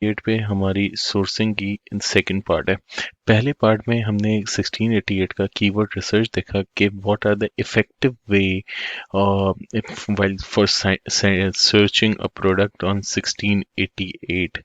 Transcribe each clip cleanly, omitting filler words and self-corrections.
1688 पे हमारी सोर्सिंग की सेकंड पार्ट है। पहले पार्ट में हमने 1688 का कीवर्ड रिसर्च देखा कि what are the effective way while for searching a product on 1688।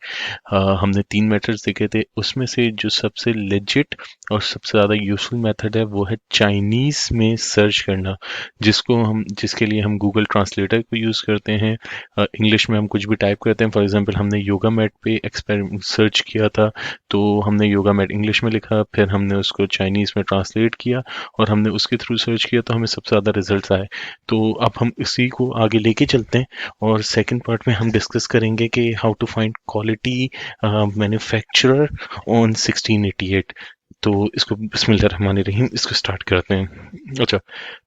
हमने तीन मेथड्स देखे थे, उसमें से जो सबसे लेजिट और सबसे ज़्यादा यूजफुल मेथड है वो है चाइनीज़ में सर्च करना, जिसके लिए हम गूगल ट्रांसलेटर को यूज़ करते हैं। इंग्लिश में हम कुछ भी टाइप करते हैं। फॉर एग्जांपल हमने योगा मैट पे एक्सपेरिमेंट सर्च किया था, तो हमने योगा मैट इंग्लिश में लिखा, फिर हमने उसको चाइनीज़ में ट्रांसलेट किया और हमने उसके थ्रू सर्च किया, तो हमें सबसे ज़्यादा रिजल्ट आए। तो अब हम इसी को आगे लेके चलते हैं और सेकंड पार्ट में हम डिस्कस करेंगे कि how to find quality manufacturer on 1688। तो इसको बिस्मिल्लाह रहमान रहीम इसको स्टार्ट करते हैं। अच्छा,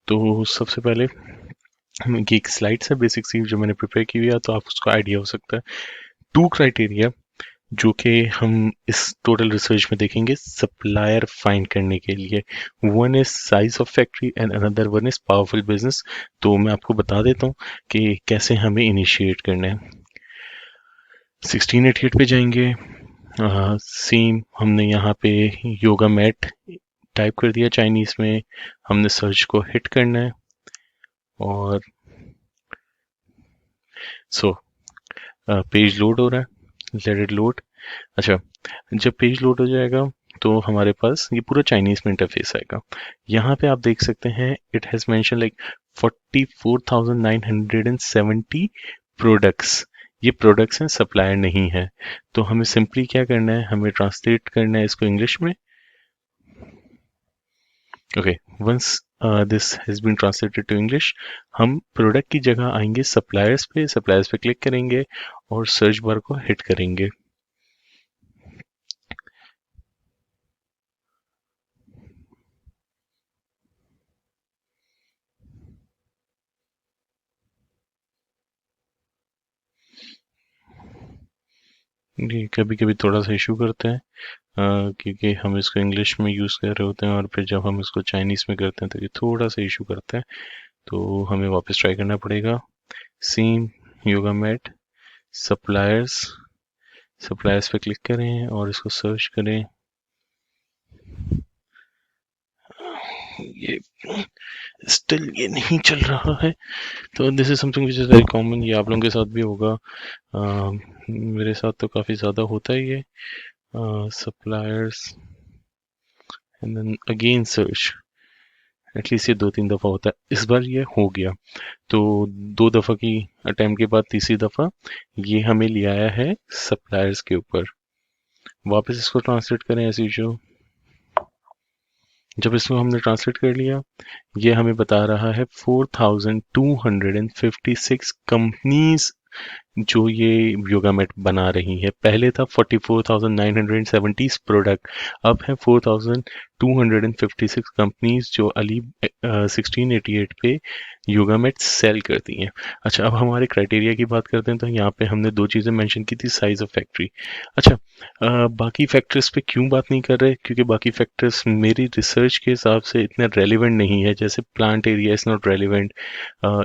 तो सबसे पहले ये एक स्लाइड्स है बेसिक सी जो मैंने प्रिपेयर की हुई है, तो आप उसको आइडिया हो सकता है। टू क्राइटेरिया जो कि हम इस टोटल रिसर्च में देखेंगे सप्लायर फाइंड करने के लिए, one is size of factory and another one is powerful business. तो मैं आपको बता देता हूँ कि कैसे हमें इनिशिएट करना है। 1688 पे जाएंगे। सेम हमने यहाँ पे योगा मैट टाइप कर दिया चाइनीज में, हमने सर्च को हिट करना है और सो पेज लोड हो रहा है, लेट इट लोड। अच्छा, जब पेज लोड हो जाएगा तो हमारे पास ये पूरा चाइनीज में इंटरफेस आएगा। यहाँ पे आप देख सकते हैं it has mention like 44,970 products. ये प्रोडक्ट्स हैं, सप्लायर नहीं है। तो हमें सिंपली क्या करना है, हमें ट्रांसलेट करना है इसको इंग्लिश में। Okay, once this has been translated to English, हम प्रोडक्ट की जगह आएंगे सप्लायर्स पे क्लिक करेंगे और सर्च बार को हिट करेंगे। जी, कभी कभी थोड़ा सा इशू करता है, क्योंकि हम इसको इंग्लिश में यूज़ कर रहे होते हैं और फिर जब हम इसको चाइनीज़ में करते हैं तो ये थोड़ा सा इशू करता है। तो हमें वापस ट्राई करना पड़ेगा। Same yoga mat suppliers, suppliers पे क्लिक करें और इसको सर्च करें। ये स्टिल ये नहीं चल रहा है। तो this is something which is very common, ये आप लोगों के साथ भी होगा। मेरे साथ तो काफ़ी ज़्यादा होता है ये। Suppliers and then again search, at least ये दो तीन दफ़ा होता है। इस बार ये हो गया, तो दो दफ़ा की अटेम्प्ट के बाद तीसरी दफ़ा ये हमें ले आया है सप्लायर्स के ऊपर। वापस इसको ट्रांसलेट करें एज यूजुअल। जब इसको हमने ट्रांसलेट कर लिया, ये हमें बता रहा है 4,256 कंपनीज जो ये योगा मैट बना रही है। पहले था 44,970 प्रोडक्ट, अब है 4,256 कंपनीज जो अली 1688 पे योगा मैट सेल करती हैं। अच्छा, अब हमारे क्राइटेरिया की बात करते हैं, तो यहाँ पे हमने दो चीज़ें मेंशन की थी, साइज ऑफ फैक्ट्री। अच्छा, बाकी फैक्टर्स पे क्यों बात नहीं कर रहे, क्योंकि बाकी फैक्टर्स मेरी रिसर्च के हिसाब से इतने रेलिवेंट नहीं है। जैसे plant area is not relevant,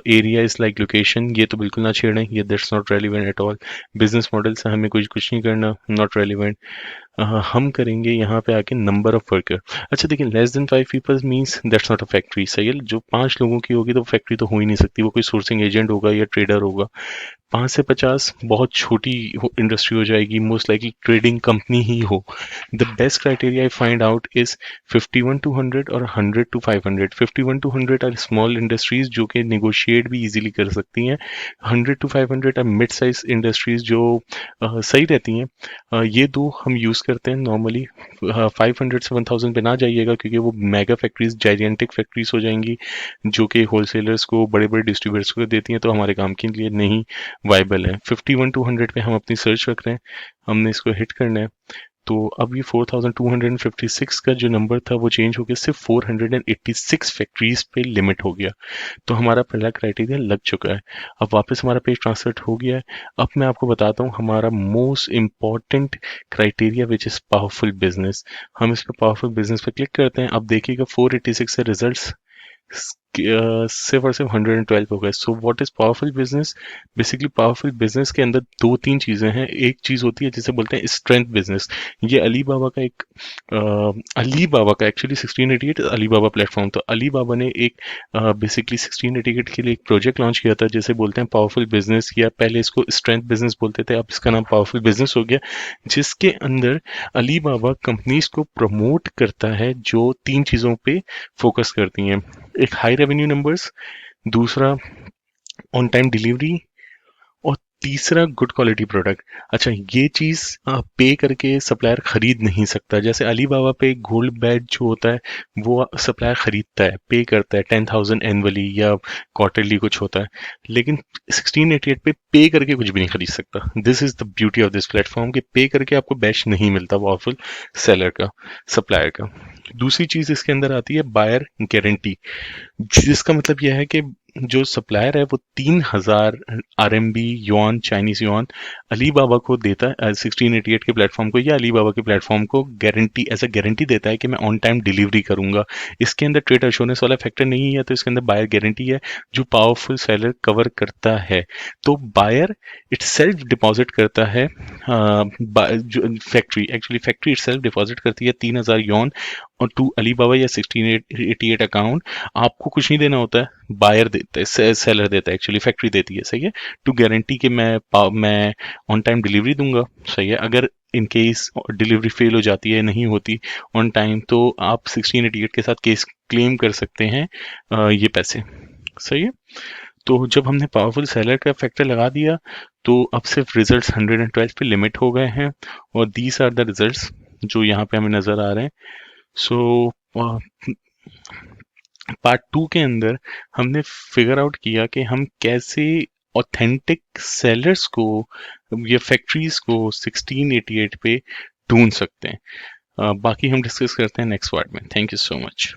area is like location, ये तो बिल्कुल ना छेड़ें, ये that's not relevant at all. Business model से हमें कुछ नहीं करना, नॉट रेलिवेंट। हम करेंगे यहाँ पे आके नंबर ऑफ वर्कर। अच्छा देखिए, less than 5 people means that's not a factory. सही है, जो 5 लोगों की होगी तो फैक्ट्री तो हो ही नहीं सकती, वो कोई सोर्सिंग एजेंट होगा या ट्रेडर होगा। 5 से 50 बहुत छोटी इंडस्ट्री हो जाएगी, मोस्ट लाइकली ट्रेडिंग कंपनी ही हो। The best criteria I find out is 51 to 100 और 100 to 500। 51 to 100 are small industries जो कि नेगोशिएट भी इजीली कर सकती हैं। 100 to 500 are mid size industries जो सही रहती हैं। ये दो हम यूज़ करते हैं नॉर्मली। 500 से 1000 पे ना जाइएगा, क्योंकि वो मेगा फैक्ट्रीज, जायरेंटिक फैक्ट्रीज हो जाएंगी जो कि होलसेलर्स को, बड़े बड़े डिस्ट्रीब्यूटर्स को देती हैं, तो हमारे काम के लिए नहीं वाइबल है। 51 to 100 पे हम अपनी सर्च रख रहे हैं, हमने इसको हिट करना है। तो अब ये 4256 का जो नंबर था वो चेंज हो गया, सिर्फ 486 फैक्ट्रीज पे लिमिट हो गया। तो हमारा पहला क्राइटेरिया लग चुका है। अब वापस हमारा पेज ट्रांसलेट हो गया है। अब मैं आपको बताता हूँ हमारा most important criteria which is powerful business. हम इस पर पावरफुल बिजनेस पे क्लिक करते हैं। अब देखिएगा 486 से रिजल्ट्स सिर्फ और सिर्फ 112 हो गए। So what is powerful business? Basically powerful business के अंदर दो तीन चीजें हैं। एक चीज होती है जिसे बोलते हैं स्ट्रेंथ बिजनेस। ये अली बाबा का एक अली बाबा का एक्चुअली 1688 अली बाबा प्लेटफॉर्म। तो अली बाबा ने एक बेसिकली 1688 के लिए एक प्रोजेक्ट लॉन्च किया था जिसे बोलते हैं पावरफुल बिजनेस, या पहले इसको स्ट्रेंथ बिजनेस बोलते थे, अब इसका नाम पावरफुल बिजनेस हो गया। जिसके अंदर अली बाबा कंपनीज को प्रमोट करता है जो तीन चीजों पे फोकस करती हैं। एक हाई रेवेन्यू नंबर्स, दूसरा ऑन टाइम डिलीवरी, और तीसरा गुड क्वालिटी प्रोडक्ट। अच्छा, ये चीज पे करके सप्लायर खरीद नहीं सकता। जैसे अली बाबा पे गोल्ड बैच जो होता है वो सप्लायर खरीदता है, पे करता है 10,000 एनुअली या क्वार्टरली कुछ होता है, लेकिन 1688 पे करके कुछ भी नहीं खरीद सकता। This is the beauty of this platform कि पे करके आपको बैच नहीं मिलता पावरफुल सेलर का, सप्लायर का। दूसरी चीज इसके अंदर आती है बायर गारंटी, जिसका मतलब यह है कि जो सप्लायर है वो 3,000 RMB yuan, Chinese yuan Alibaba को देता है, 1688 के प्लेटफॉर्म को या अली बाबा के प्लेटफॉर्म को गारंटी, ऐसा गारंटी देता है कि मैं ऑन टाइम डिलीवरी करूंगा। इसके अंदर ट्रेड एश्योरेंस वाला फैक्टर नहीं है, तो इसके अंदर बायर गारंटी है जो पावरफुल सेलर कवर करता है। तो बायर इटसेल्फ डिपॉजिट करता है, जो factory, actually factory itself deposit करती है 3,000 युआन और टू अली बाबा या 1688 अकाउंट। आपको कुछ नहीं देना होता है, बायर देता है, सेलर देता है, एक्चुअली फैक्ट्री देती है, सही है, टू गारंटी कि मैं ऑन टाइम डिलीवरी दूंगा। सही है, अगर इन केस डिलीवरी फेल हो जाती है, नहीं होती ऑन टाइम, तो आप 1688 के साथ केस क्लेम कर सकते हैं ये पैसे। सही है, तो जब हमने पावरफुल सेलर का फैक्टर लगा दिया तो अब सिर्फ रिजल्ट्स 112 पे लिमिट हो गए हैं, और दीज आर द रिजल्ट्स जो यहाँ पे हमें नजर आ रहे हैं। सो पार्ट 2 के अंदर हमने फिगर आउट किया कि हम कैसे ऑथेंटिक सेलर्स को या फैक्ट्रीज को 1688 पे ढूंढ सकते हैं। बाकी हम डिस्कस करते हैं नेक्स्ट पार्ट में। Thank you so much.